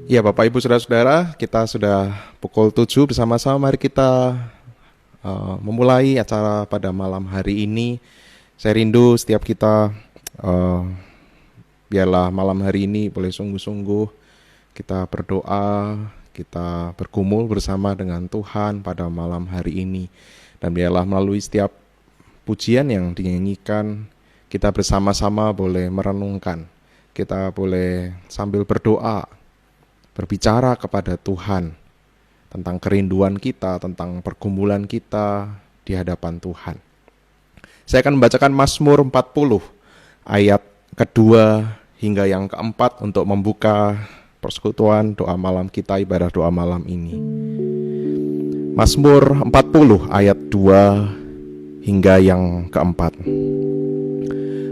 Ya Bapak Ibu Saudara-saudara, kita sudah pukul 7 bersama-sama. Mari kita memulai acara pada malam hari ini. Saya rindu setiap kita biarlah malam hari ini boleh sungguh-sungguh kita berdoa, kita bergumul bersama dengan Tuhan pada malam hari ini. Dan biarlah melalui setiap pujian yang dinyanyikan, kita bersama-sama boleh merenungkan, kita boleh sambil berdoa, berbicara kepada Tuhan tentang kerinduan kita, tentang pergumulan kita di hadapan Tuhan. Saya akan membacakan Mazmur 40 ayat kedua hingga yang keempat untuk membuka persekutuan doa malam kita, ibadah doa malam ini. Mazmur 40 ayat 2 hingga yang keempat.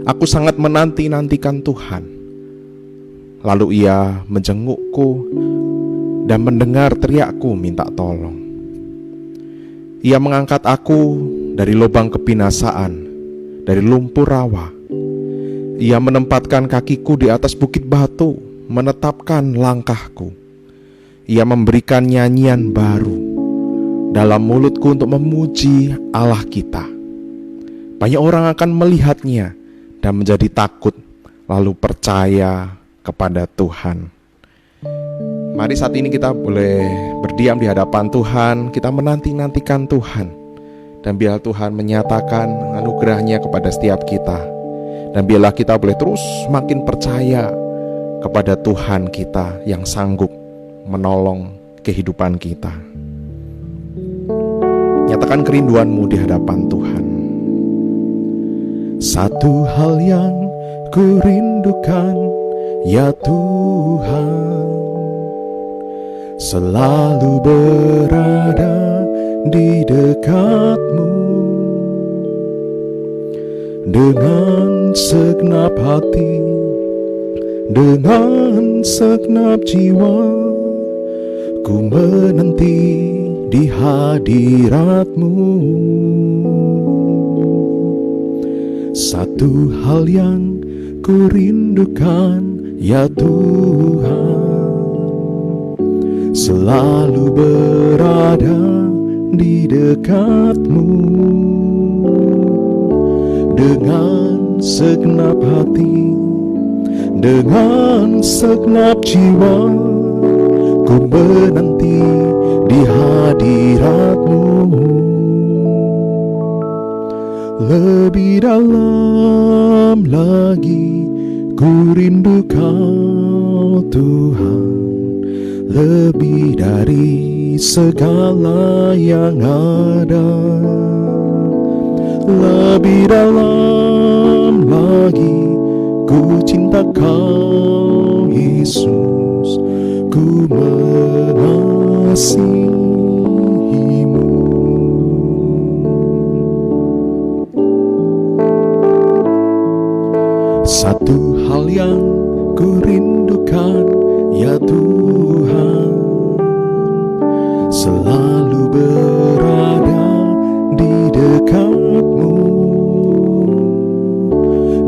Aku sangat menanti-nantikan Tuhan. Lalu ia menjengukku dan mendengar teriakku minta tolong. Ia mengangkat aku dari lubang kebinasaan, dari lumpur rawa. Ia menempatkan kakiku di atas bukit batu, menetapkan langkahku. Ia memberikan nyanyian baru dalam mulutku untuk memuji Allah kita. Banyak orang akan melihatnya dan menjadi takut, lalu percaya kepada Tuhan. Mari saat ini kita boleh berdiam di hadapan Tuhan, kita menanti-nantikan Tuhan, dan biar Tuhan menyatakan anugerahnya kepada setiap kita, dan biarlah kita boleh terus makin percaya kepada Tuhan kita yang sanggup menolong kehidupan kita. Nyatakan kerinduanmu di hadapan Tuhan. Satu hal yang ku rindukan, ya Tuhan, selalu berada di dekat-Mu. Dengan segenap hati, dengan segenap jiwa, ku menanti di hadirat-Mu. Satu hal yang ku rindukan, ya Tuhan, selalu berada di dekat-Mu. Dengan segenap hati, dengan segenap jiwa, ku menanti di hadirat-Mu. Lebih dalam lagi ku rindu Kau Tuhan, lebih dari segala yang ada. Lebih dalam lagi ku cinta Kau Yesus, ku mengasihi. Satu hal yang ku rindukan, ya Tuhan, selalu berada di dekat-Mu.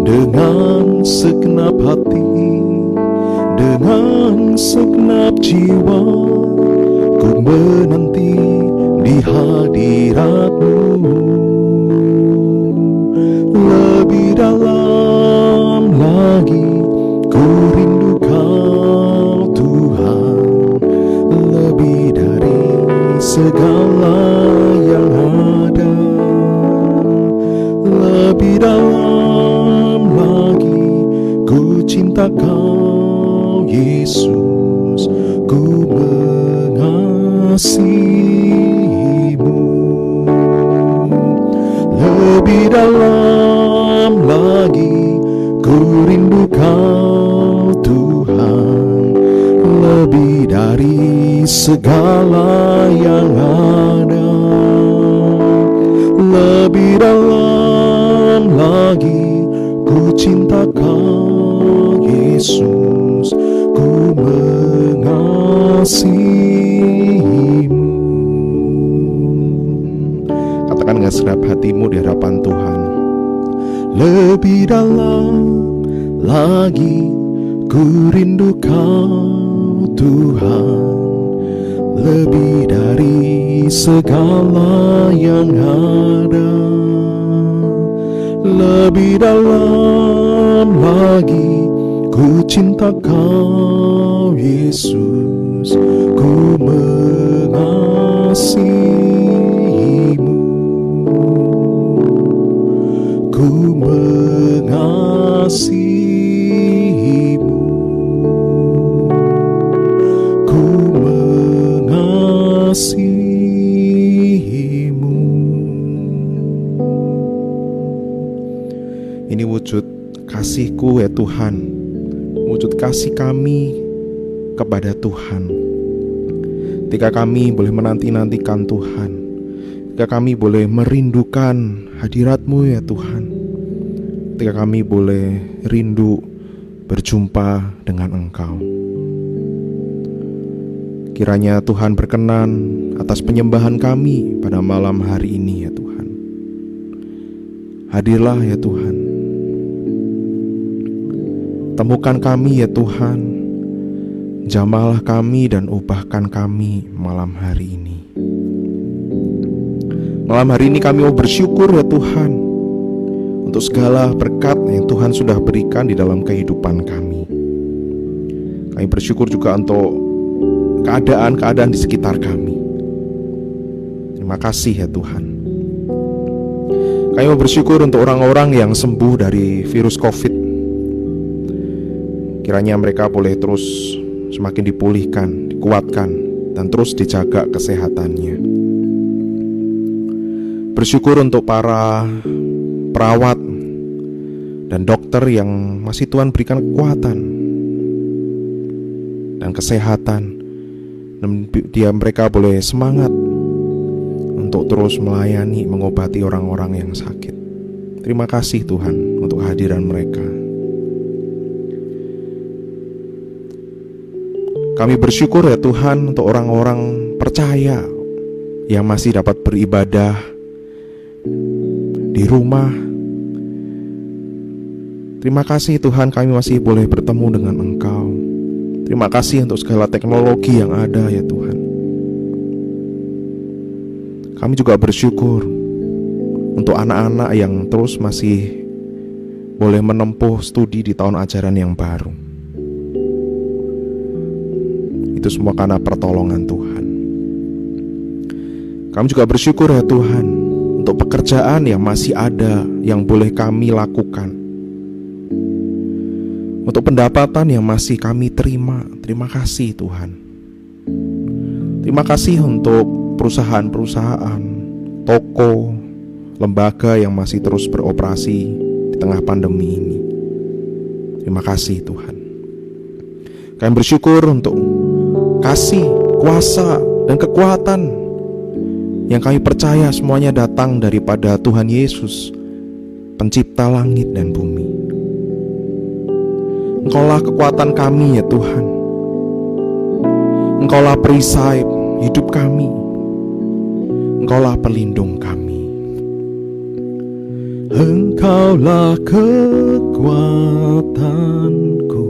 Dengan segenap hati, dengan segenap jiwa, ku menanti di hadirat-Mu. Lebih dalam lagi ku rindu Kau Tuhan, lebih dari segala yang ada. Lebih dalam lagi ku cinta Kau Yesus, ku mengasihi-Mu. Lebih dalam lagi ku rindu Kau Tuhan, lebih dari segala yang ada. Lebih dalam lagi ku cinta Kau Yesus, ku mengasihi-Mu. Katakan dengan segenap hatimu di hadapan Tuhan. Lebih dalam lagi ku rindu Kau Tuhan, lebih dari segala yang ada, lebih dalam lagi ku cinta Kau Yesus, ku mengasihimu, ku mengasihimu, ku mengasihimu. Ini wujud kasih-Ku ya Tuhan, wujud kasih kami kepada Tuhan. Ketika kami boleh menanti-nantikan Tuhan, ketika kami boleh merindukan hadirat-Mu ya Tuhan, ketika kami boleh rindu berjumpa dengan Engkau. Kiranya Tuhan berkenan atas penyembahan kami pada malam hari ini ya Tuhan. Hadirlah ya Tuhan, temukan kami ya Tuhan, jamahlah kami dan ubahkan kami malam hari ini. Malam hari ini kami mau bersyukur ya Tuhan untuk segala berkat yang Tuhan sudah berikan di dalam kehidupan kami. Kami bersyukur juga untuk keadaan-keadaan di sekitar kami. Terima kasih ya Tuhan. Kami mau bersyukur untuk orang-orang yang sembuh dari virus COVID. Kiranya mereka boleh terus semakin dipulihkan, dikuatkan, dan terus dijaga kesehatannya. Bersyukur untuk para perawat dan dokter yang masih Tuhan berikan kekuatan dan kesehatan, dan mereka boleh semangat untuk terus melayani, mengobati orang-orang yang sakit. Terima kasih Tuhan untuk kehadiran mereka. Kami bersyukur ya Tuhan untuk orang-orang percaya yang masih dapat beribadah di rumah. Terima kasih Tuhan, kami masih boleh bertemu dengan Engkau. Terima kasih untuk segala teknologi yang ada ya Tuhan. Kami juga bersyukur untuk anak-anak yang terus masih boleh menempuh studi di tahun ajaran yang baru. Itu semua karena pertolongan Tuhan. Kami juga bersyukur ya Tuhan untuk pekerjaan yang masih ada, yang boleh kami lakukan, untuk pendapatan yang masih kami terima. Terima kasih Tuhan. Terima kasih untuk perusahaan-perusahaan, toko, lembaga yang masih terus beroperasi di tengah pandemi ini. Terima kasih Tuhan. Kami bersyukur untuk kasih, kuasa, dan kekuatan yang kami percaya semuanya datang daripada Tuhan Yesus, pencipta langit dan bumi. Engkaulah kekuatan kami ya Tuhan. Engkaulah perisai hidup kami. Engkaulah pelindung kami. Engkaulah kekuatanku,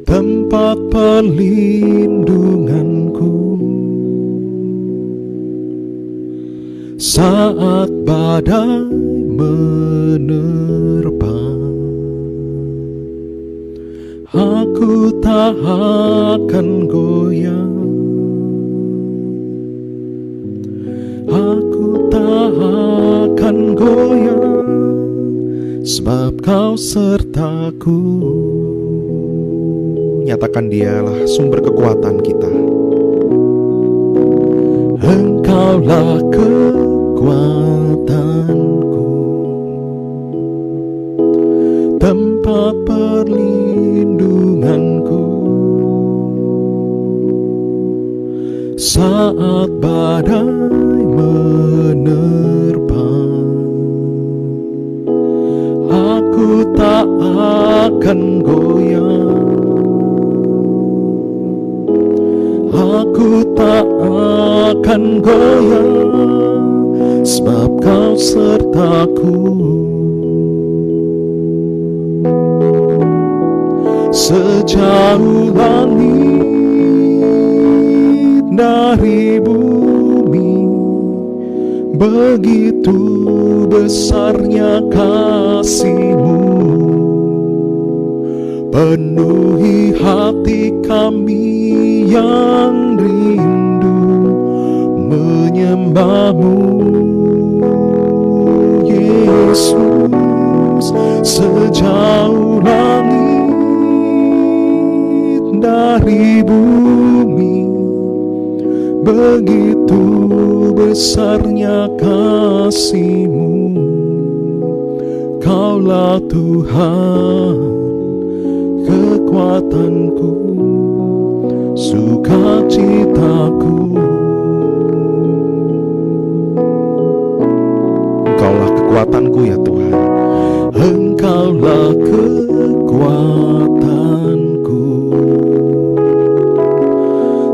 tempat perlindunganku saat badai menerpa. Aku tak akan goyah, aku tak akan goyah, sebab Kau sertaku. Nyatakan Dialah sumber kekuatan kita. Engkaulah kekuatanku, tempat perlindunganku saat badai menerpa. Aku tak akan goyah, aku tak akan goyah, sebab Kau sertaku. Sejauh langit dari bumi, begitu besarnya kasih-Mu. Penuhi hati kami yang rindu menyembah-Mu, Yesus. Sejauh langit dari bumi, begitu besarnya kasih-Mu. Kaulah Tuhan, kekuatanku, sukacitaku. Engkaulah kekuatanku ya Tuhan. Engkaulah kekuatanku,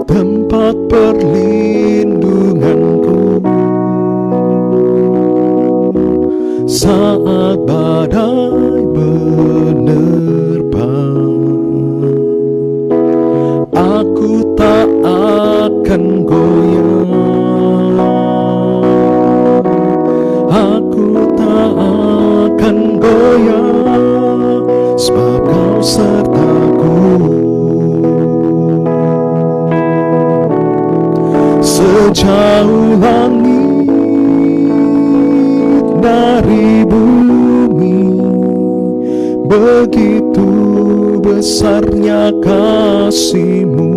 tempat perlindunganku saat badai menerpa. Aku tak akan goyah, aku tak akan goyah, sebab Kau sertaku. Sejauh langit dari bumi, begitu besarnya kasih-Mu.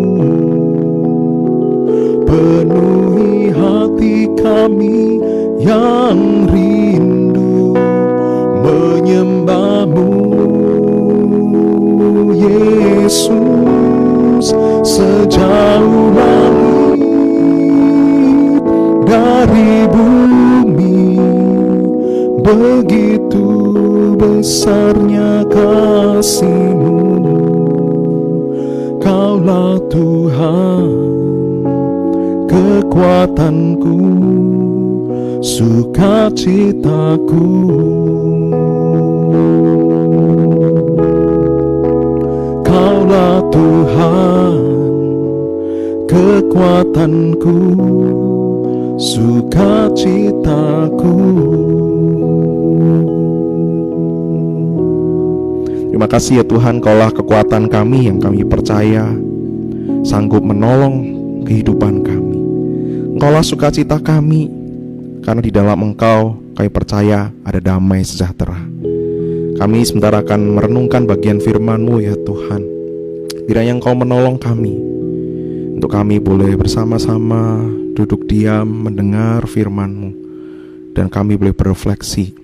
Penuhi hati kami yang rindu menyembah-Mu, Yesus. Sejauh langit dari bumi, begitu besarnya kasih-Mu. Kaulah Tuhan, kekuatanku, sukacitaku. Kaulah Tuhan, kekuatanku, sukacitaku. Terima kasih ya Tuhan, Kaulah kekuatan kami yang kami percaya sanggup menolong kehidupan kami. Engkaulah sukacita kami, karena di dalam Engkau kami percaya ada damai sejahtera. Kami sebentar akan merenungkan bagian firman-Mu ya Tuhan. Kiranya Engkau menolong kami, untuk kami boleh bersama-sama duduk diam mendengar firman-Mu, dan kami boleh berefleksi,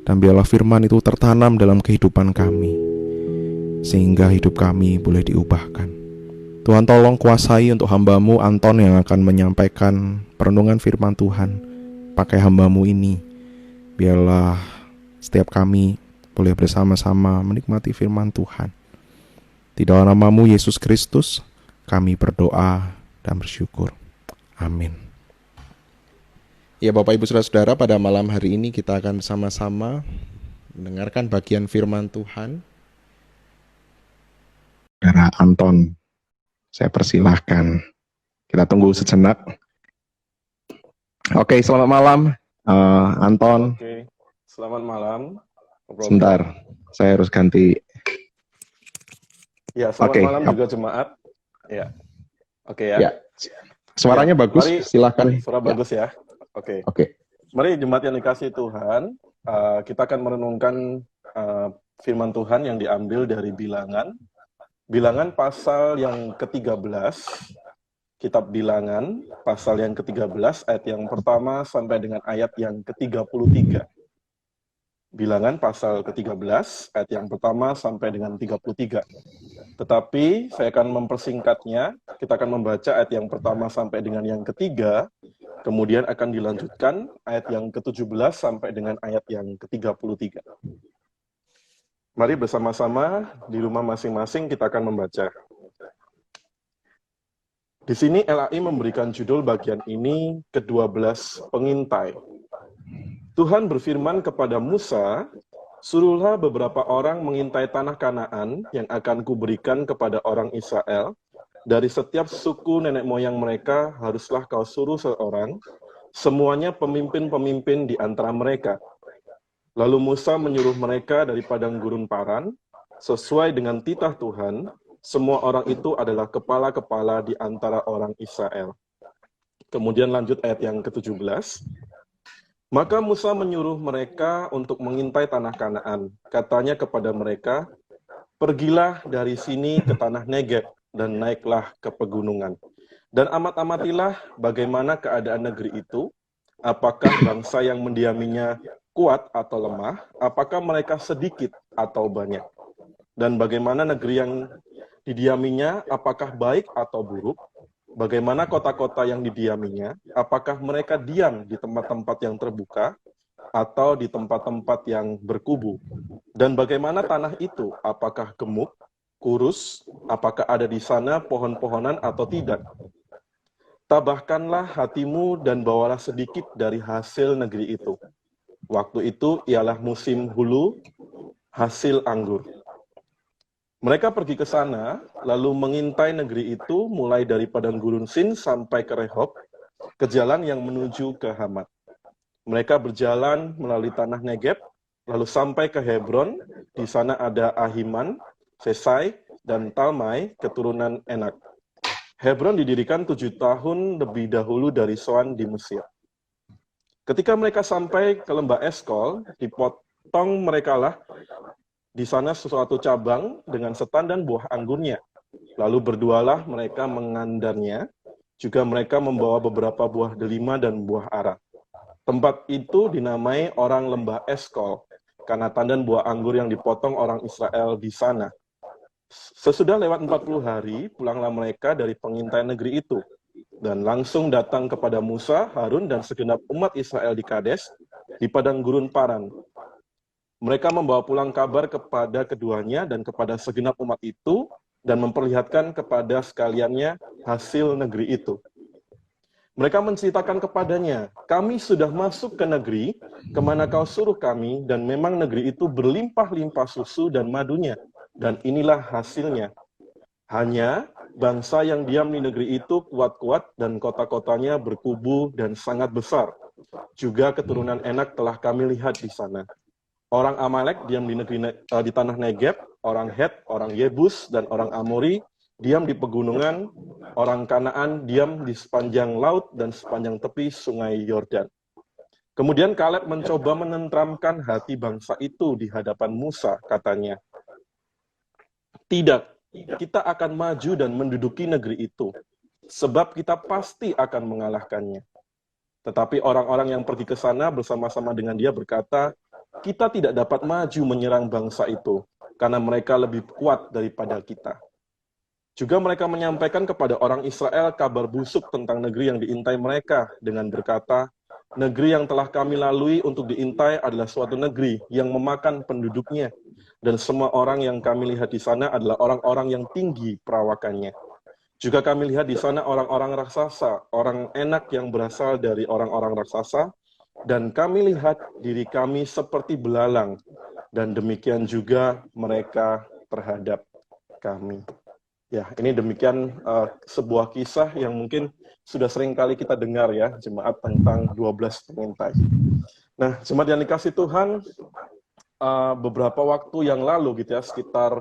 dan biarlah firman itu tertanam dalam kehidupan kami, sehingga hidup kami boleh diubahkan. Tuhan tolong kuasai untuk hamba-Mu Anton yang akan menyampaikan perenungan firman Tuhan. Pakai hamba-Mu ini, biarlah setiap kami boleh bersama-sama menikmati firman Tuhan. Di dalam nama-Mu Yesus Kristus kami berdoa dan bersyukur. Amin. Ya Bapak Ibu Saudara-saudara, pada malam hari ini kita akan bersama-sama mendengarkan bagian firman Tuhan. Saudara Anton, saya persilahkan. Kita tunggu sejenak. Oke, selamat malam Anton. Oke, selamat malam. Sebentar, saya harus ganti. Ya, selamat malam juga jemaat. Ya, oke ya. Ya. Suaranya ya, bagus, mari, silakan. Suara bagus ya. Oke. Mari jemaat yang dikasihi Tuhan, kita akan merenungkan firman Tuhan yang diambil dari Bilangan. Bilangan pasal yang ke-13, kitab Bilangan pasal yang ke-13 ayat yang pertama sampai dengan ayat yang ke-33. Bilangan pasal ke-13 ayat yang pertama sampai dengan 33. Tetapi saya akan mempersingkatnya, kita akan membaca ayat yang pertama sampai dengan yang ketiga, kemudian akan dilanjutkan ayat yang ke-17 sampai dengan ayat yang ke-33. Mari bersama-sama di rumah masing-masing kita akan membaca. Di sini LAI memberikan judul bagian ini ke-12 pengintai. Tuhan berfirman kepada Musa, Suruhlah beberapa orang mengintai tanah Kanaan yang akan kuberikan kepada orang Israel. Dari setiap suku nenek moyang mereka haruslah kau suruh seorang, semuanya pemimpin-pemimpin di antara mereka. Lalu Musa menyuruh mereka dari padang gurun Paran, sesuai dengan titah Tuhan, semua orang itu adalah kepala-kepala di antara orang Israel. Kemudian lanjut ayat yang ke-17. Maka Musa menyuruh mereka untuk mengintai tanah Kanaan. Katanya kepada mereka, pergilah dari sini ke tanah Negeb dan naiklah ke pegunungan. Dan amat-amatilah bagaimana keadaan negeri itu, apakah bangsa yang mendiaminya kuat atau lemah, apakah mereka sedikit atau banyak. Dan bagaimana negeri yang didiaminya, apakah baik atau buruk, bagaimana kota-kota yang didiaminya, apakah mereka diam di tempat-tempat yang terbuka, atau di tempat-tempat yang berkubu. Dan bagaimana tanah itu, apakah gemuk, kurus, apakah ada di sana pohon-pohonan atau tidak. Tabahkanlah hatimu dan bawalah sedikit dari hasil negeri itu. Waktu itu ialah musim hulu, hasil anggur. Mereka pergi ke sana, lalu mengintai negeri itu mulai dari padang gurun Sin sampai ke Rehob, ke jalan yang menuju ke Hamat. Mereka berjalan melalui tanah Negeb, lalu sampai ke Hebron. Di sana ada Ahiman, Sesai, dan Talmai, keturunan Enak. Hebron didirikan 7 tahun lebih dahulu dari Soan di Mesir. Ketika mereka sampai ke lembah Eskol, dipotong merekalah di sana sesuatu cabang dengan setan dan buah anggurnya. Lalu berdualah mereka mengandarnya, juga mereka membawa beberapa buah delima dan buah ara. Tempat itu dinamai orang lembah Eskol, karena tandan buah anggur yang dipotong orang Israel di sana. Sesudah lewat 40 hari, pulanglah mereka dari pengintaian negeri itu, dan langsung datang kepada Musa, Harun, dan segenap umat Israel di Kades, di padang gurun Paran. Mereka membawa pulang kabar kepada keduanya dan kepada segenap umat itu, dan memperlihatkan kepada sekaliannya hasil negeri itu. Mereka menceritakan kepadanya, kami sudah masuk ke negeri, kemana kau suruh kami, dan memang negeri itu berlimpah-limpah susu dan madunya, dan inilah hasilnya. Hanya bangsa yang diam di negeri itu kuat-kuat, dan kota-kotanya berkubu dan sangat besar. Juga keturunan Enak telah kami lihat di sana. Orang Amalek diam di tanah Negeb, orang Het, orang Yebus, dan orang Amori diam di pegunungan, orang Kanaan diam di sepanjang laut dan sepanjang tepi sungai Yordan. Kemudian Kaleb mencoba menenteramkan hati bangsa itu di hadapan Musa, katanya, tidak, kita akan maju dan menduduki negeri itu, sebab kita pasti akan mengalahkannya. Tetapi orang-orang yang pergi ke sana bersama-sama dengan dia berkata, kita tidak dapat maju menyerang bangsa itu, karena mereka lebih kuat daripada kita. Juga mereka menyampaikan kepada orang Israel kabar busuk tentang negeri yang diintai mereka, dengan berkata, negeri yang telah kami lalui untuk diintai adalah suatu negeri yang memakan penduduknya, dan semua orang yang kami lihat di sana adalah orang-orang yang tinggi perawakannya. Juga kami lihat di sana orang-orang raksasa, orang Enak yang berasal dari orang-orang raksasa, dan kami lihat diri kami seperti belalang, dan demikian juga mereka terhadap kami. Ya, ini demikian sebuah kisah yang mungkin sudah sering kali kita dengar ya, jemaat, tentang 12 pengintai. Nah, jemaat yang dikasih Tuhan, beberapa waktu yang lalu gitu ya, sekitar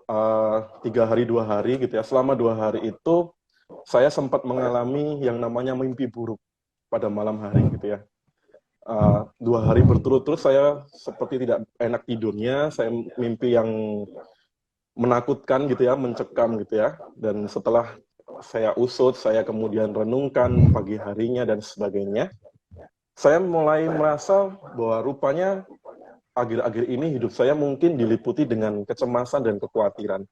3 hari 2 hari gitu ya, selama 2 hari itu saya sempat mengalami yang namanya mimpi buruk pada malam hari gitu ya. 2 hari berturut-turut saya seperti tidak enak tidurnya, saya mimpi yang menakutkan gitu ya, mencekam gitu ya, dan setelah saya usut, saya kemudian renungkan pagi harinya dan sebagainya, saya mulai merasa bahwa rupanya akhir-akhir ini hidup saya mungkin diliputi dengan kecemasan dan kekhawatiran.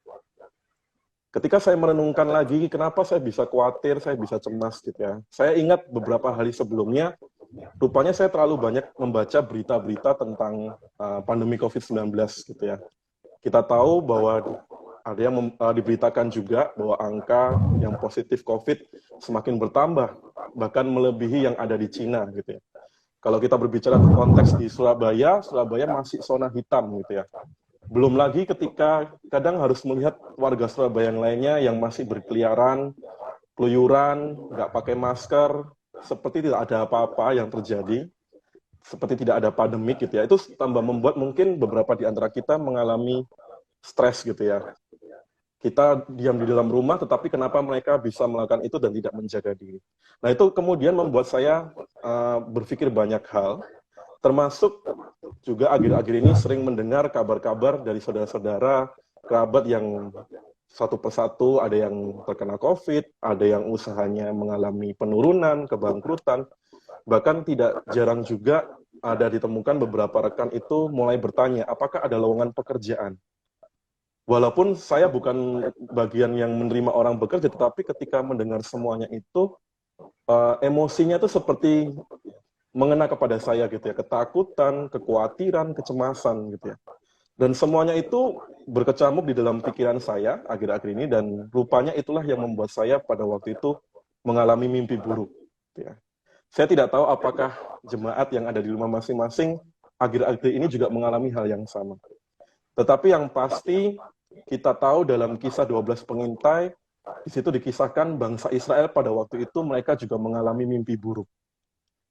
Ketika saya merenungkan lagi, kenapa saya bisa khawatir, saya bisa cemas gitu ya. Saya ingat beberapa hari sebelumnya, rupanya saya terlalu banyak membaca berita-berita tentang pandemi COVID-19 gitu ya. Kita tahu bahwa ada yang diberitakan juga bahwa angka yang positif COVID semakin bertambah, bahkan melebihi yang ada di Cina gitu ya. Kalau kita berbicara konteks di Surabaya, Surabaya masih zona hitam gitu ya. Belum lagi ketika kadang harus melihat warga Surabaya yang lainnya yang masih berkeliaran, keluyuran, nggak pakai masker, seperti tidak ada apa-apa yang terjadi, seperti tidak ada pandemik gitu ya. Itu tambah membuat mungkin beberapa di antara kita mengalami stres gitu ya. Kita diam di dalam rumah, tetapi kenapa mereka bisa melakukan itu dan tidak menjaga diri. Nah, itu kemudian membuat saya berpikir banyak hal, termasuk juga akhir-akhir ini sering mendengar kabar-kabar dari saudara-saudara, kerabat yang satu persatu ada yang terkena COVID, ada yang usahanya mengalami penurunan, kebangkrutan, bahkan tidak jarang juga ada ditemukan beberapa rekan itu mulai bertanya, apakah ada lowongan pekerjaan? Walaupun saya bukan bagian yang menerima orang bekerja, tetapi ketika mendengar semuanya itu, emosinya itu seperti mengena kepada saya gitu ya, ketakutan, kekhawatiran, kecemasan gitu ya. Dan semuanya itu berkecamuk di dalam pikiran saya akhir-akhir ini, dan rupanya itulah yang membuat saya pada waktu itu mengalami mimpi buruk. Gitu ya. Saya tidak tahu apakah jemaat yang ada di rumah masing-masing akhir-akhir ini juga mengalami hal yang sama. Tetapi yang pasti kita tahu dalam kisah 12 pengintai, di situ dikisahkan bangsa Israel pada waktu itu mereka juga mengalami mimpi buruk.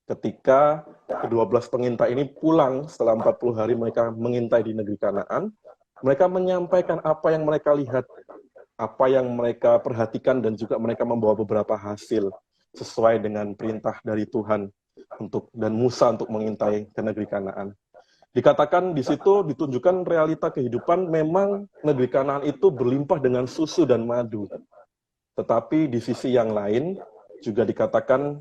Ketika ke-12 pengintai ini pulang setelah 40 hari mereka mengintai di negeri Kanaan, mereka menyampaikan apa yang mereka lihat, apa yang mereka perhatikan, dan juga mereka membawa beberapa hasil sesuai dengan perintah dari Tuhan dan Musa untuk mengintai ke negeri Kanaan. Dikatakan di situ ditunjukkan realita kehidupan, memang negeri Kanaan itu berlimpah dengan susu dan madu. Tetapi di sisi yang lain juga dikatakan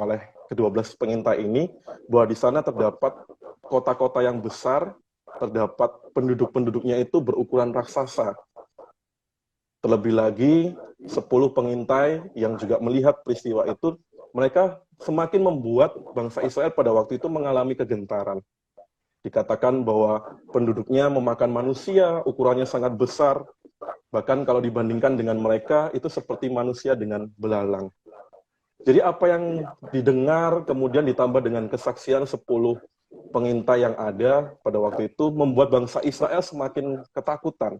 oleh ke-12 pengintai ini bahwa di sana terdapat kota-kota yang besar, terdapat penduduk-penduduknya itu berukuran raksasa. Terlebih lagi 10 pengintai yang juga melihat peristiwa itu, mereka semakin membuat bangsa Israel pada waktu itu mengalami kegentaran. Dikatakan bahwa penduduknya memakan manusia, ukurannya sangat besar, bahkan kalau dibandingkan dengan mereka, itu seperti manusia dengan belalang. Jadi apa yang didengar, kemudian ditambah dengan kesaksian 10 pengintai yang ada pada waktu itu, membuat bangsa Israel semakin ketakutan.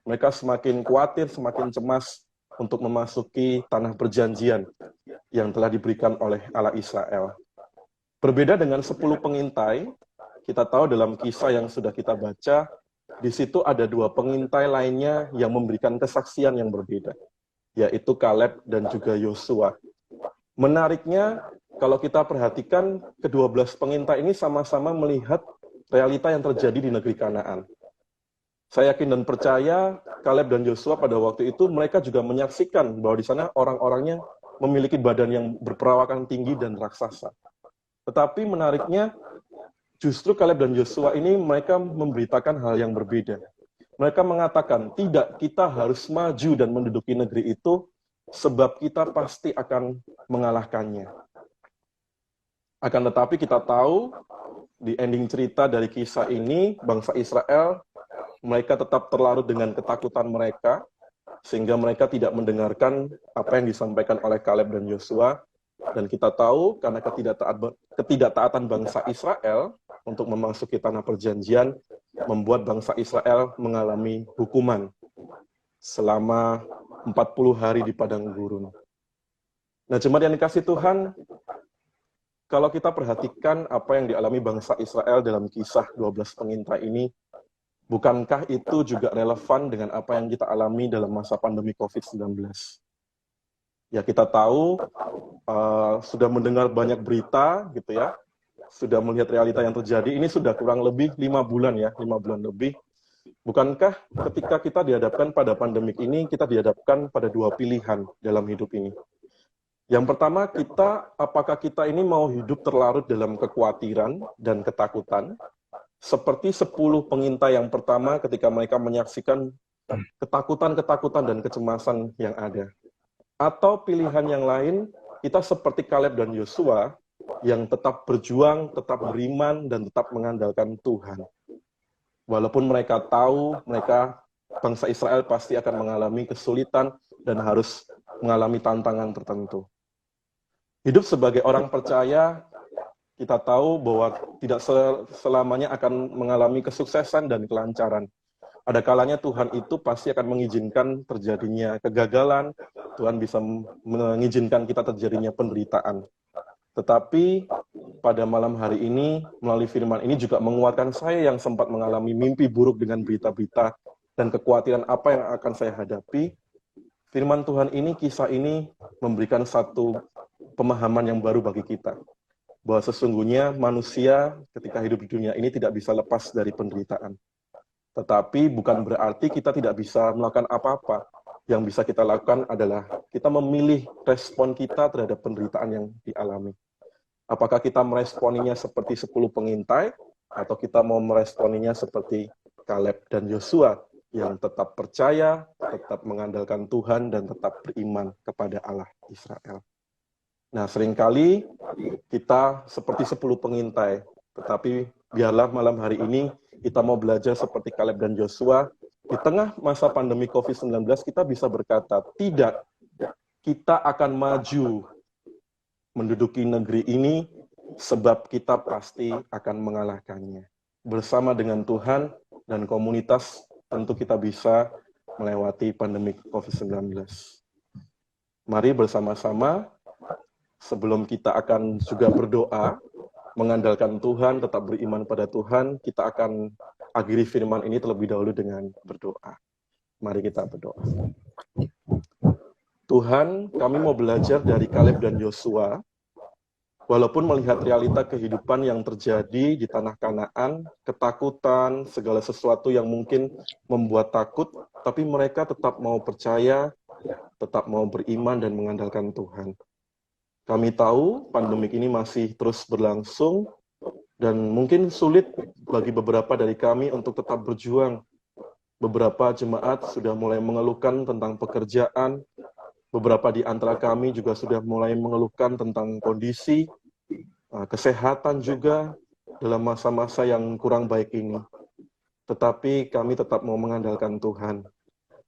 Mereka semakin khawatir, semakin cemas untuk memasuki tanah perjanjian yang telah diberikan oleh Allah Israel. Berbeda dengan 10 pengintai, kita tahu dalam kisah yang sudah kita baca, di situ ada 2 pengintai lainnya yang memberikan kesaksian yang berbeda, yaitu Kaleb dan juga Yosua. Menariknya, kalau kita perhatikan, ke-12 pengintai ini sama-sama melihat realita yang terjadi di negeri Kanaan. Saya yakin dan percaya, Kaleb dan Yosua pada waktu itu, mereka juga menyaksikan bahwa di sana orang-orangnya memiliki badan yang berperawakan tinggi dan raksasa. Tetapi menariknya, justru Kaleb dan Yosua ini mereka memberitakan hal yang berbeda. Mereka mengatakan, tidak, kita harus maju dan menduduki negeri itu, sebab kita pasti akan mengalahkannya. Akan tetapi kita tahu, di ending cerita dari kisah ini, bangsa Israel, mereka tetap terlarut dengan ketakutan mereka, sehingga mereka tidak mendengarkan apa yang disampaikan oleh Kaleb dan Yosua. Dan kita tahu, karena ketidaktaatan bangsa Israel untuk memasuki tanah perjanjian, membuat bangsa Israel mengalami hukuman selama 40 hari di padang gurun. Nah, jemaat yang dikasih Tuhan, kalau kita perhatikan apa yang dialami bangsa Israel dalam kisah 12 pengintai ini, bukankah itu juga relevan dengan apa yang kita alami dalam masa pandemi COVID-19? Ya, kita tahu, sudah mendengar banyak berita, gitu ya, sudah melihat realita yang terjadi, ini sudah kurang lebih 5 bulan ya, 5 bulan lebih. Bukankah ketika kita dihadapkan pada pandemik ini, kita dihadapkan pada 2 pilihan dalam hidup ini? Yang pertama, apakah kita ini mau hidup terlarut dalam kekhawatiran dan ketakutan, seperti 10 pengintai yang pertama ketika mereka menyaksikan ketakutan-ketakutan dan kecemasan yang ada. Atau pilihan yang lain, kita seperti Kaleb dan Yosua, yang tetap berjuang, tetap beriman, dan tetap mengandalkan Tuhan. Walaupun mereka tahu, bangsa Israel pasti akan mengalami kesulitan dan harus mengalami tantangan tertentu. Hidup sebagai orang percaya, kita tahu bahwa tidak selamanya akan mengalami kesuksesan dan kelancaran. Ada kalanya Tuhan itu pasti akan mengizinkan terjadinya kegagalan, Tuhan bisa mengizinkan kita terjadinya penderitaan. Tetapi pada malam hari ini, melalui firman ini juga menguatkan saya yang sempat mengalami mimpi buruk dengan berita-berita dan kekhawatiran apa yang akan saya hadapi. Firman Tuhan ini, kisah ini memberikan satu pemahaman yang baru bagi kita. Bahwa sesungguhnya manusia ketika hidup di dunia ini tidak bisa lepas dari penderitaan. Tetapi bukan berarti kita tidak bisa melakukan apa-apa. Yang bisa kita lakukan adalah kita memilih respon kita terhadap penderitaan yang dialami. Apakah kita meresponinya seperti 10 pengintai, atau kita mau meresponinya seperti Kaleb dan Yosua, yang tetap percaya, tetap mengandalkan Tuhan, dan tetap beriman kepada Allah Israel. Nah, seringkali kita seperti 10 pengintai, tetapi biarlah malam hari ini kita mau belajar seperti Kaleb dan Yosua. Di tengah masa pandemi COVID-19, kita bisa berkata, tidak, kita akan maju menduduki negeri ini sebab kita pasti akan mengalahkannya. Bersama dengan Tuhan dan komunitas, tentu kita bisa melewati pandemi COVID-19. Mari bersama-sama, sebelum kita akan juga berdoa, mengandalkan Tuhan, tetap beriman pada Tuhan, kita akan akhiri firman ini terlebih dahulu dengan berdoa. Mari kita berdoa. Tuhan, kami mau belajar dari Kaleb dan Yosua, walaupun melihat realita kehidupan yang terjadi di tanah Kanaan, ketakutan, segala sesuatu yang mungkin membuat takut, tapi mereka tetap mau percaya, tetap mau beriman dan mengandalkan Tuhan. Kami tahu pandemik ini masih terus berlangsung dan mungkin sulit bagi beberapa dari kami untuk tetap berjuang. Beberapa jemaat sudah mulai mengeluhkan tentang pekerjaan, beberapa di antara kami juga sudah mulai mengeluhkan tentang kondisi, kesehatan juga dalam masa-masa yang kurang baik ini. Tetapi kami tetap mau mengandalkan Tuhan.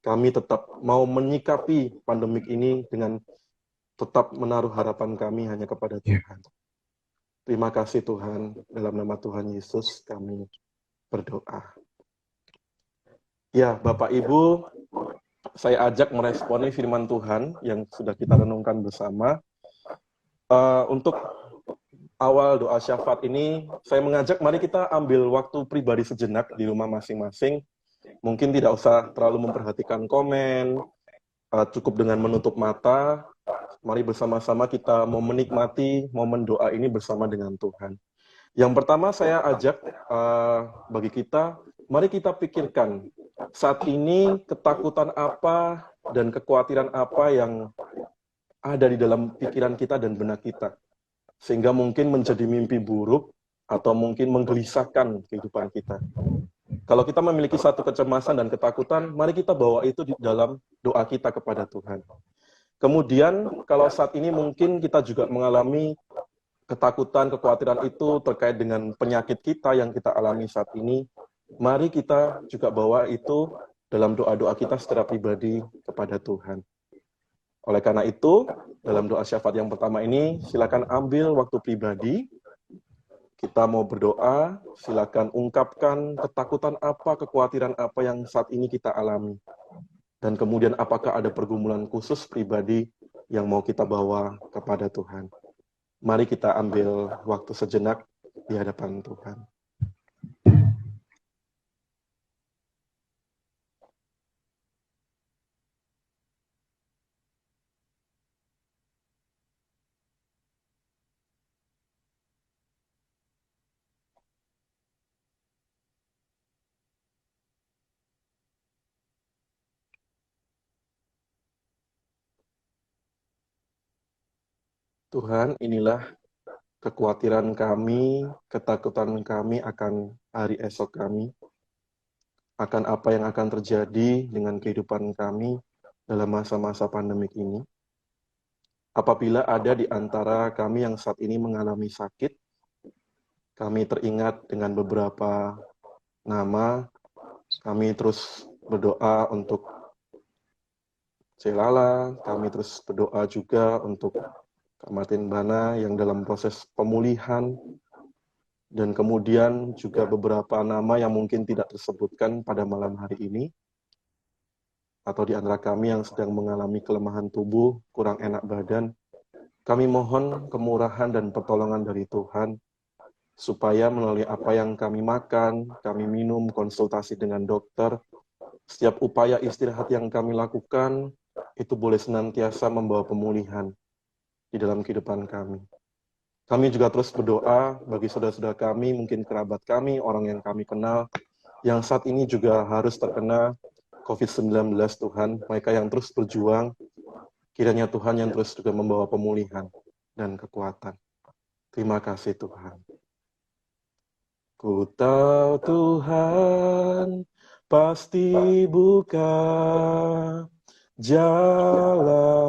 Kami tetap mau menyikapi pandemik ini dengan tetap menaruh harapan kami hanya kepada Tuhan. Terima kasih Tuhan, dalam nama Tuhan Yesus kami berdoa. Ya, Bapak Ibu, saya ajak meresponi firman Tuhan yang sudah kita renungkan bersama. Untuk awal doa syafaat ini, saya mengajak mari kita ambil waktu pribadi sejenak di rumah masing-masing. Mungkin tidak usah terlalu memperhatikan komen, cukup dengan menutup mata. Mari bersama-sama kita mau menikmati momen doa ini bersama dengan Tuhan. Yang pertama saya ajak bagi kita, mari kita pikirkan saat ini ketakutan apa dan kekhawatiran apa yang ada di dalam pikiran kita dan benak kita. Sehingga mungkin menjadi mimpi buruk atau mungkin menggelisahkan kehidupan kita. Kalau kita memiliki satu kecemasan dan ketakutan, mari kita bawa itu di dalam doa kita kepada Tuhan. Kemudian, kalau saat ini mungkin kita juga mengalami ketakutan, kekhawatiran itu terkait dengan penyakit kita yang kita alami saat ini, mari kita juga bawa itu dalam doa-doa kita secara pribadi kepada Tuhan. Oleh karena itu, dalam doa syafaat yang pertama ini, silakan ambil waktu pribadi, kita mau berdoa, silakan ungkapkan ketakutan apa, kekhawatiran apa yang saat ini kita alami. Dan kemudian apakah ada pergumulan khusus pribadi yang mau kita bawa kepada Tuhan. Mari kita ambil waktu sejenak di hadapan Tuhan. Tuhan, inilah kekhawatiran kami, ketakutan kami akan hari esok kami, akan apa yang akan terjadi dengan kehidupan kami dalam masa-masa pandemik ini. Apabila ada di antara kami yang saat ini mengalami sakit, kami teringat dengan beberapa nama, kami terus berdoa untuk Celala, kami terus berdoa juga untuk Kak Martin Bana yang dalam proses pemulihan, dan kemudian juga beberapa nama yang mungkin tidak tersebutkan pada malam hari ini, atau di antara kami yang sedang mengalami kelemahan tubuh, kurang enak badan, kami mohon kemurahan dan pertolongan dari Tuhan, supaya melalui apa yang kami makan, kami minum, konsultasi dengan dokter, setiap upaya istirahat yang kami lakukan, itu boleh senantiasa membawa pemulihan di dalam kehidupan kami. Kami juga terus berdoa bagi saudara-saudara kami, mungkin kerabat kami, orang yang kami kenal, yang saat ini juga harus terkena COVID-19 Tuhan, mereka yang terus berjuang, kiranya Tuhan yang terus juga membawa pemulihan dan kekuatan. Terima kasih Tuhan. Ku tahu Tuhan pasti buka jalan.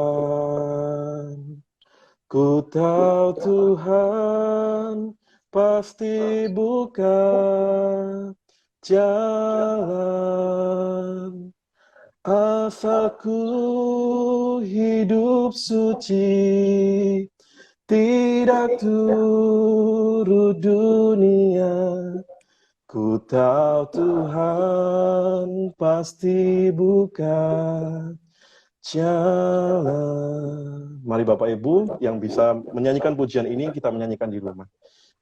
Ku tahu Tuhan pasti buka jalan. Asalku hidup suci, tidak turut dunia. Ku tahu Tuhan pasti buka jalan. Mari Bapak Ibu yang bisa menyanyikan pujian ini, kita menyanyikan di rumah.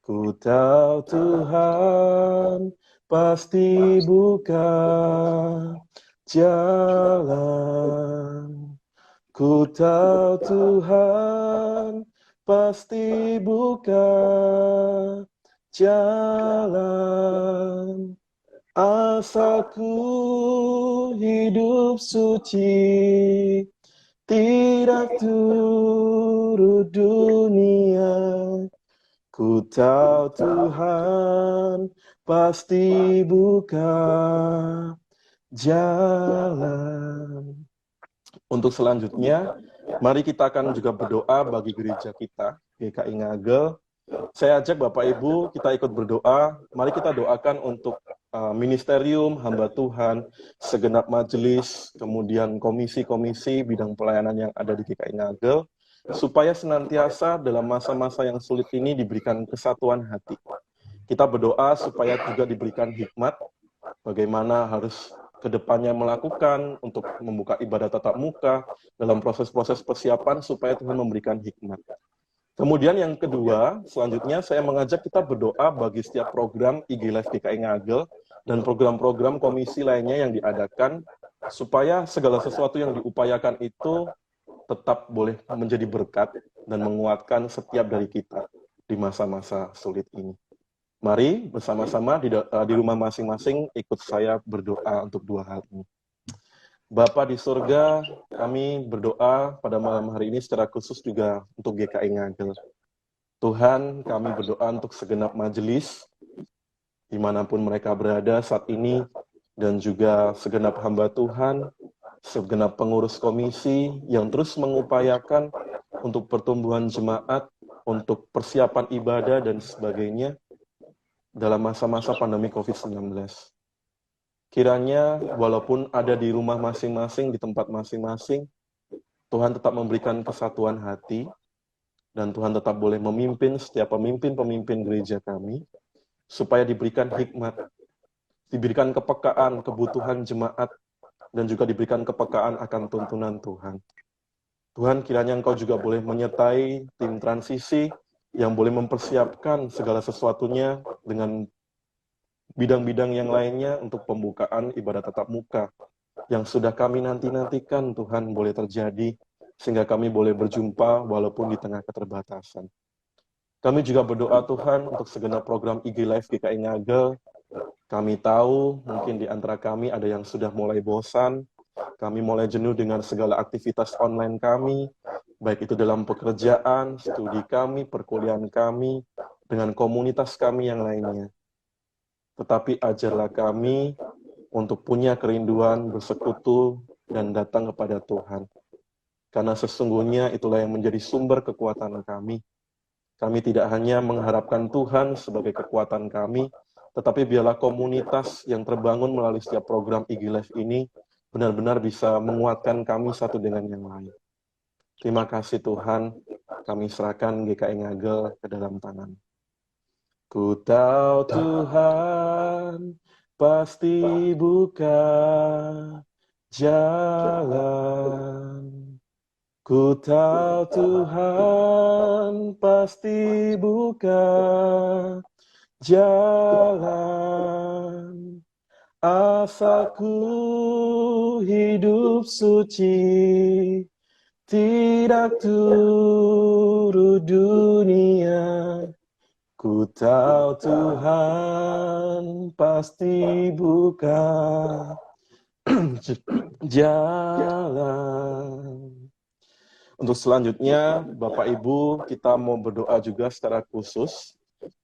Ku tahu Tuhan pasti buka jalan. Ku tahu Tuhan pasti buka jalan. Asalku hidup suci, tidak turut dunia. Ku tahu Tuhan pasti buka jalan. Untuk selanjutnya, mari kita akan juga berdoa bagi gereja kita, GKI Ngagel. Saya ajak Bapak Ibu, kita ikut berdoa. Mari kita doakan untuk ministerium, hamba Tuhan, segenap majelis, kemudian komisi-komisi bidang pelayanan yang ada di GKI Ngagel, supaya senantiasa dalam masa-masa yang sulit ini diberikan kesatuan hati. Kita berdoa supaya juga diberikan hikmat, bagaimana harus kedepannya melakukan untuk membuka ibadah tatap muka dalam proses-proses persiapan supaya Tuhan memberikan hikmat. Kemudian yang kedua, selanjutnya saya mengajak kita berdoa bagi setiap program IG Live GKI Ngagel dan program-program komisi lainnya yang diadakan, supaya segala sesuatu yang diupayakan itu tetap boleh menjadi berkat dan menguatkan setiap dari kita di masa-masa sulit ini. Mari bersama-sama di rumah masing-masing ikut saya berdoa untuk dua hal ini. Bapa di surga, kami berdoa pada malam hari ini secara khusus juga untuk GKI Ngagel. Tuhan, kami berdoa untuk segenap majelis, dimanapun mereka berada saat ini, dan juga segenap hamba Tuhan, segenap pengurus komisi yang terus mengupayakan untuk pertumbuhan jemaat, untuk persiapan ibadah dan sebagainya dalam masa-masa pandemi COVID-19. Kiranya walaupun ada di rumah masing-masing, di tempat masing-masing, Tuhan tetap memberikan kesatuan hati, dan Tuhan tetap boleh memimpin setiap pemimpin-pemimpin gereja kami, supaya diberikan hikmat, diberikan kepekaan, kebutuhan jemaat, dan juga diberikan kepekaan akan tuntunan Tuhan. Tuhan, kiranya Engkau juga boleh menyertai tim transisi yang boleh mempersiapkan segala sesuatunya dengan bidang-bidang yang lainnya untuk pembukaan ibadah tatap muka yang sudah kami nanti-nantikan, Tuhan, boleh terjadi sehingga kami boleh berjumpa walaupun di tengah keterbatasan. Kami juga berdoa Tuhan untuk segenap program IG Live GKI Ngagel. Kami tahu mungkin di antara kami ada yang sudah mulai bosan, kami mulai jenuh dengan segala aktivitas online kami, baik itu dalam pekerjaan, studi kami, perkuliahan kami, dengan komunitas kami yang lainnya. Tetapi ajarlah kami untuk punya kerinduan bersekutu dan datang kepada Tuhan. Karena sesungguhnya itulah yang menjadi sumber kekuatan kami. Kami tidak hanya mengharapkan Tuhan sebagai kekuatan kami, tetapi biarlah komunitas yang terbangun melalui setiap program IG Live ini benar-benar bisa menguatkan kami satu dengan yang lain. Terima kasih Tuhan, kami serahkan GKI Ngagel ke dalam tangan. Ku tahu Tuhan pasti buka jalan. Ku tahu Tuhan pasti buka jalan. Asalku hidup suci, tidak turut dunia. Ku tahu Tuhan pasti buka jalan. Untuk selanjutnya, Bapak Ibu, kita mau berdoa juga secara khusus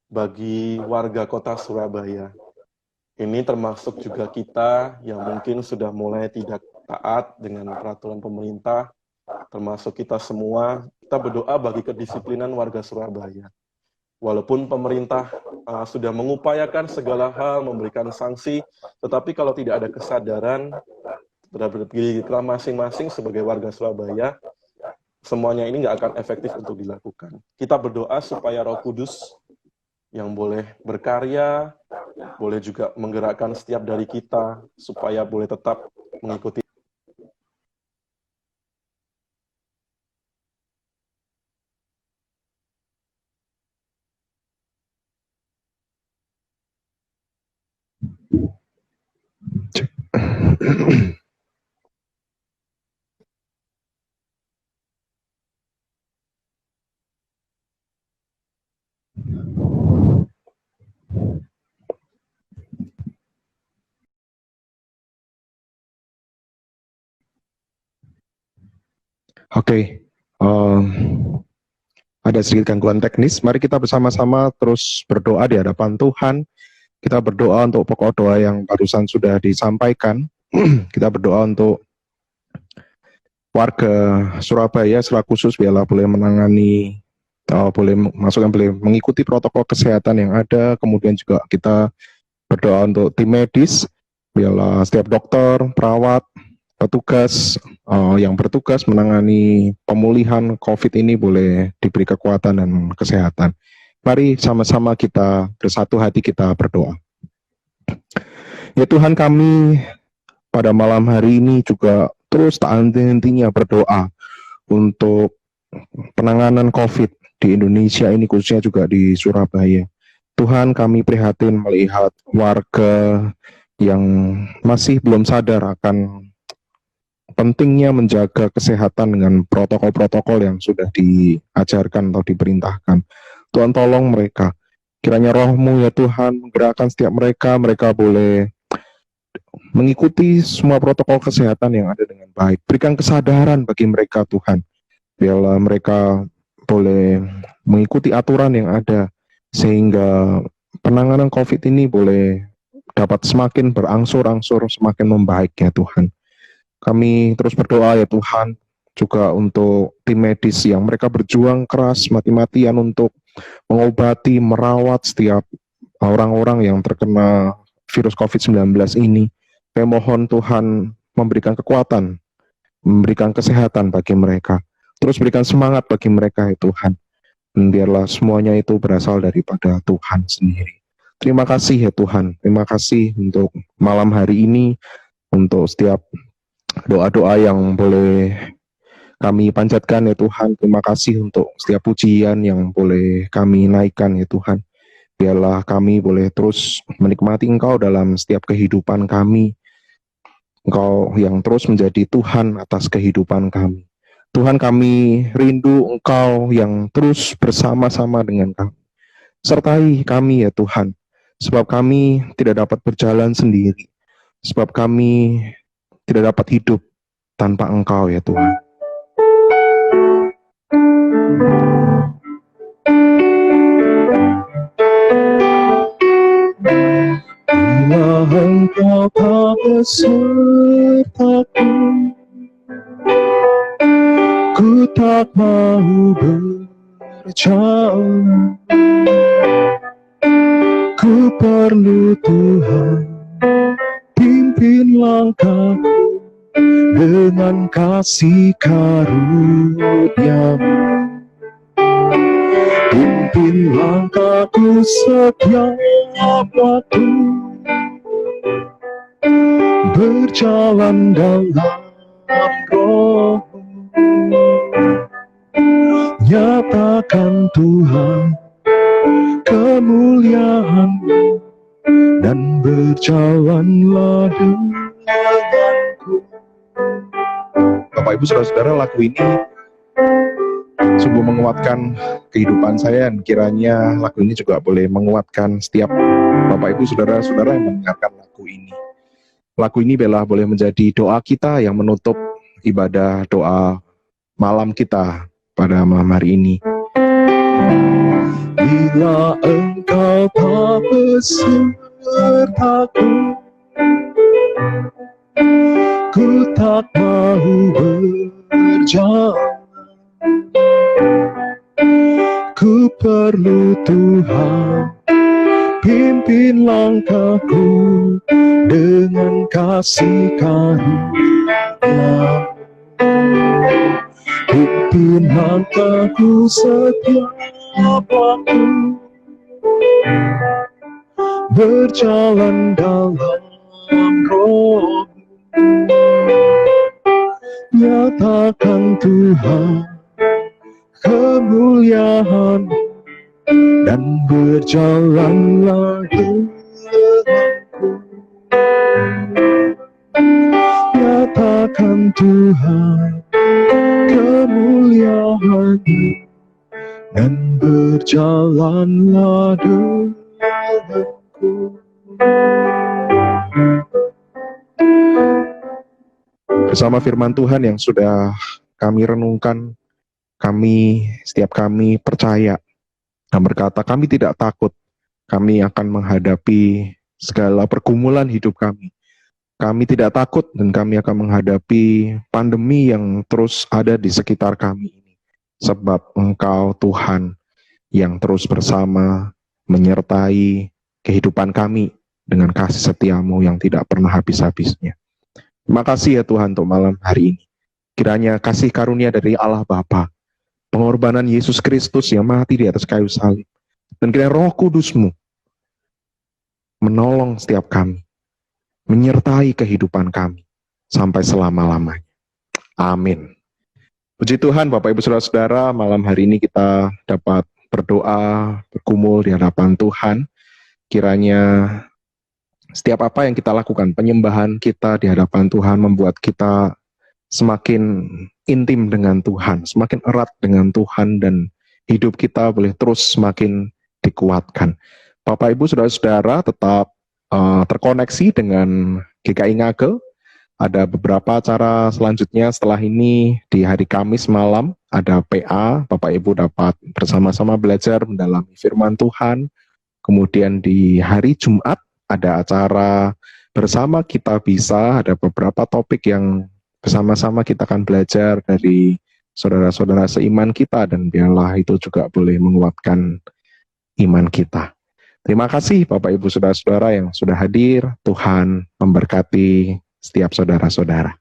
bagi warga kota Surabaya. Ini termasuk juga kita yang mungkin sudah mulai tidak taat dengan peraturan pemerintah, termasuk kita semua. Kita berdoa bagi kedisiplinan warga Surabaya. Walaupun pemerintah sudah mengupayakan segala hal, memberikan sanksi, tetapi kalau tidak ada kesadaran terhadap diri kita masing-masing sebagai warga Surabaya, semuanya ini nggak akan efektif untuk dilakukan. Kita berdoa supaya Roh Kudus yang boleh berkarya, boleh juga menggerakkan setiap dari kita, supaya boleh tetap mengikuti. Oke, ada sedikit gangguan teknis. Mari kita bersama-sama terus berdoa di hadapan Tuhan. Kita berdoa untuk pokok doa yang barusan sudah disampaikan. Kita berdoa untuk warga Surabaya secara khusus biarlah boleh menangani, boleh mengikuti protokol kesehatan yang ada. Kemudian juga kita berdoa untuk tim medis, biarlah setiap dokter, perawat, petugas yang bertugas menangani pemulihan COVID ini boleh diberi kekuatan dan kesehatan. Mari sama-sama kita bersatu hati kita berdoa. Ya Tuhan, kami pada malam hari ini juga terus tak henti-hentinya berdoa untuk penanganan COVID di Indonesia ini, khususnya juga di Surabaya. Tuhan, kami prihatin melihat warga yang masih belum sadar akan pentingnya menjaga kesehatan dengan protokol-protokol yang sudah diajarkan atau diperintahkan. Tuhan, tolong mereka. Kiranya Roh-Mu ya Tuhan menggerakkan setiap mereka boleh mengikuti semua protokol kesehatan yang ada dengan baik. Berikan kesadaran bagi mereka Tuhan. Biarlah mereka boleh mengikuti aturan yang ada, sehingga penanganan COVID ini boleh dapat semakin berangsur-angsur, semakin membaik ya Tuhan. Kami terus berdoa ya Tuhan, juga untuk tim medis yang mereka berjuang keras, mati-matian untuk mengobati, merawat setiap orang-orang yang terkena virus COVID-19 ini. Kami mohon Tuhan memberikan kekuatan, memberikan kesehatan bagi mereka. Terus berikan semangat bagi mereka ya Tuhan. Dan biarlah semuanya itu berasal daripada Tuhan sendiri. Terima kasih ya Tuhan. Terima kasih untuk malam hari ini, untuk setiap doa-doa yang boleh kami panjatkan ya Tuhan. Terima kasih untuk setiap pujian yang boleh kami naikkan ya Tuhan. Biarlah kami boleh terus menikmati Engkau dalam setiap kehidupan kami. Engkau yang terus menjadi Tuhan atas kehidupan kami. Tuhan, kami rindu Engkau yang terus bersama-sama dengan kami. Sertai kami ya Tuhan, sebab kami tidak dapat berjalan sendiri, sebab kami tidak dapat hidup tanpa Engkau ya Tuhan. Bila Engkau tak besertaku, ku tak mau berjalan. Ku perlu Tuhan, pimpin langkahku dengan kasih karunia-Mu. pimpin langkahku setiap waktu, berjalan dalam Roh. Nyatakan Tuhan kemuliaan-Mu dan berjalanlah denganku. Bapak Ibu Saudara-saudara, lagu ini sungguh menguatkan kehidupan saya, dan kiranya lagu ini juga boleh menguatkan setiap Bapak Ibu Saudara-saudara yang mendengarkan lagu ini. Lagu ini boleh menjadi doa kita yang menutup ibadah doa malam kita pada malam hari ini. Bila Engkau tak besertaku, ku tak mau berjalan. Ku perlu Tuhan, pimpin langkahku dengan kasih karunia. Pimpin langkahku setiap waktu, berjalan dalam Roh. Nyatakan Tuhan kemuliaan dan berjalanlah denganku. Nyatakan Tuhan kemuliaan dan berjalanlah denganku. Bersama firman Tuhan yang sudah kami renungkan, setiap kami percaya dan berkata kami tidak takut, kami akan menghadapi segala pergumulan hidup kami. Kami tidak takut dan kami akan menghadapi pandemi yang terus ada di sekitar kami ini. Sebab Engkau Tuhan yang terus bersama menyertai kehidupan kami dengan kasih setia-Mu yang tidak pernah habis-habisnya. Terima kasih ya Tuhan untuk malam hari ini. Kiranya kasih karunia dari Allah Bapa, pengorbanan Yesus Kristus yang mati di atas kayu salib, dan kiranya Roh Kudus-Mu menolong setiap kami, menyertai kehidupan kami sampai selama-lamanya. Amin. Puji Tuhan, Bapak Ibu Saudara-saudara, malam hari ini kita dapat berdoa, bergumul di hadapan Tuhan. Kiranya setiap apa yang kita lakukan, penyembahan kita di hadapan Tuhan membuat kita semakin intim dengan Tuhan, semakin erat dengan Tuhan, dan hidup kita boleh terus semakin dikuatkan. Bapak Ibu Saudara-saudara tetap terkoneksi dengan GKI Ngagel. Ada beberapa acara selanjutnya setelah ini. Di hari Kamis malam ada PA, Bapak Ibu dapat bersama-sama belajar mendalami firman Tuhan. Kemudian di hari Jumat ada acara bersama kita bisa, ada beberapa topik yang bersama-sama kita akan belajar dari saudara-saudara seiman kita, dan biarlah itu juga boleh menguatkan iman kita. Terima kasih Bapak Ibu Saudara-saudara yang sudah hadir. Tuhan memberkati setiap saudara-saudara.